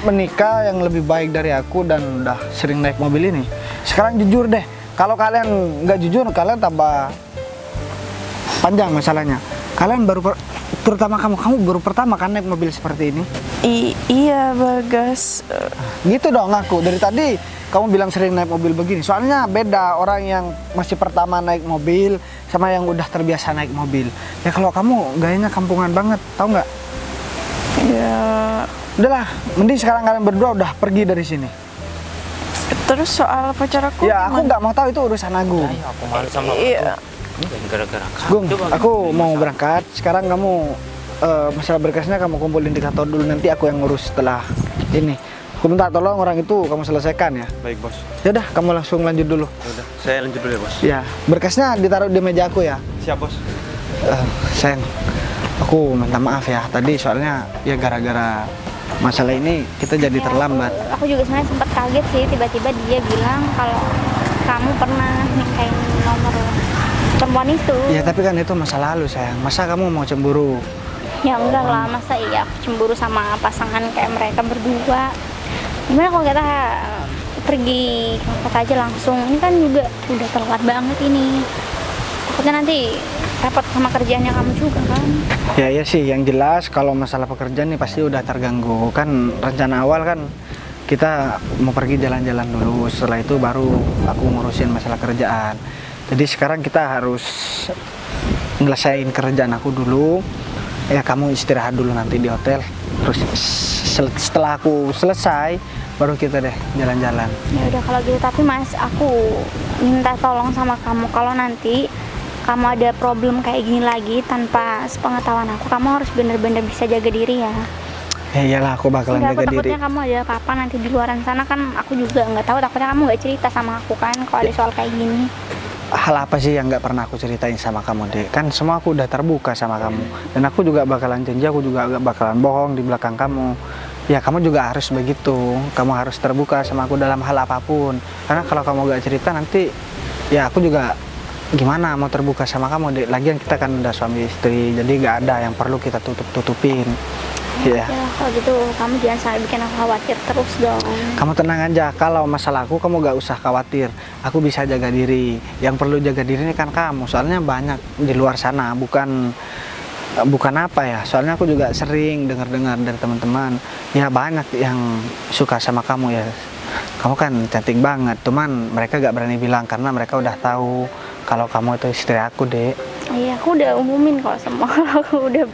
menikah yang lebih baik dari aku dan udah sering naik mobil ini. Sekarang jujur deh, kalau kalian nggak jujur, kalian tambah panjang masalahnya. Kalian terutama kamu baru pertama kan naik mobil seperti ini. Iya Bagas. Gitu dong aku, dari tadi kamu bilang sering naik mobil begini. Soalnya beda orang yang masih pertama naik mobil sama yang udah terbiasa naik mobil. Ya kalau kamu gayanya kampungan banget, tahu nggak? Ya, Udahlah, mending sekarang kalian berdua udah pergi dari sini. terus soal pacar aku Ya aku gimana? nggak mau tahu, itu urusan aku. Ayo, aku malu sama Iya. Ini gara-gara kamu. Gung, aku mau berangkat. Sekarang kamu masalah berkasnya kamu kumpulin di kantor dulu, nanti aku yang ngurus setelah ini. Aku minta tolong orang itu kamu selesaikan ya. Baik Bos. Ya udah, kamu langsung lanjut dulu. Udah, saya lanjut dulu ya Bos. Ya, berkasnya ditaruh di meja aku ya. Siap Bos. Sayang, aku minta maaf ya tadi soalnya ya gara-gara masalah ini kita jadi terlambat. Aku juga sebenarnya sempat kaget sih, tiba-tiba dia bilang kalau kamu pernah nikahin nomor perempuan itu. Ya tapi kan itu masa lalu sayang. Masa kamu mau cemburu? Ya enggak lah, masa iya aku cemburu sama pasangan kayak mereka berdua. Gimana kalau kita pergi ke kota aja langsung? Ini kan juga udah telat banget ini. Takutnya nanti repot sama kerjaannya kamu juga kan. Ya iya sih, yang jelas kalau masalah pekerjaan nih pasti udah terganggu. Kan rencana awal kan kita mau pergi jalan-jalan dulu, setelah itu baru aku ngurusin masalah kerjaan. Jadi sekarang kita harus nyelesain kerjaan aku dulu. Ya kamu istirahat dulu nanti di hotel. Terus setelah aku selesai baru kita deh jalan-jalan. Ya udah kalau gitu, tapi Mas, aku minta tolong sama kamu kalau nanti kamu ada problem kayak gini lagi tanpa sepengetahuan aku, kamu harus bener-bener bisa jaga diri ya. Ya iyalah, aku bakalan Enggak, aku jaga diri. takutnya kamu ada apa-apa nanti di luaran sana kan aku juga nggak tahu, takutnya kamu nggak cerita sama aku kan kalau ada soal kayak gini. Hal apa sih yang nggak pernah aku ceritain sama kamu, Dek? Kan semua aku udah terbuka sama kamu. Dan aku juga bakalan janji, aku juga gak bakalan bohong di belakang kamu. Ya kamu juga harus begitu. Kamu harus terbuka sama aku dalam hal apapun. Karena kalau kamu gak cerita nanti, ya aku juga gimana mau terbuka sama kamu, Dek? Lagian kita kan udah suami istri, jadi gak ada yang perlu kita tutup-tutupin. Ya. Ya kalau gitu kamu jangan sampai bikin aku khawatir terus dong. Kamu tenang aja, kalau masalah aku kamu gak usah khawatir. Aku bisa jaga diri. Yang perlu jaga diri ini kan kamu. Soalnya banyak di luar sana, bukan apa ya. Soalnya aku juga sering dengar-dengar dari teman-teman. Ya banyak yang suka sama kamu ya. Kamu kan cantik banget. Cuman mereka gak berani bilang karena mereka udah tahu kalau kamu itu istri aku, Dek. Iya, aku udah umumin kok semua. Aku udah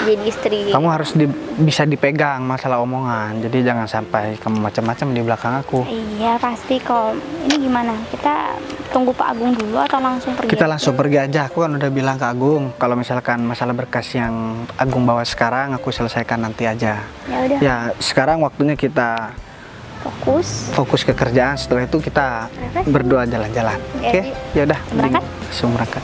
jadi istri. Kamu harus bisa dipegang masalah omongan. Jadi jangan sampai kamu macam-macam di belakang aku. Iya pasti kok. Ini gimana? Kita tunggu Pak Agung dulu atau langsung pergi? Kita langsung pergi aja. Aku kan udah bilang ke Agung kalau misalkan masalah berkas yang Agung bawa sekarang aku selesaikan nanti aja. Ya udah. Ya sekarang waktunya kita fokus ke kerjaan. Setelah itu kita Refreshing. berdua jalan-jalan. Ya, Oke? Ya udah. Berangkat? Langsung berangkat.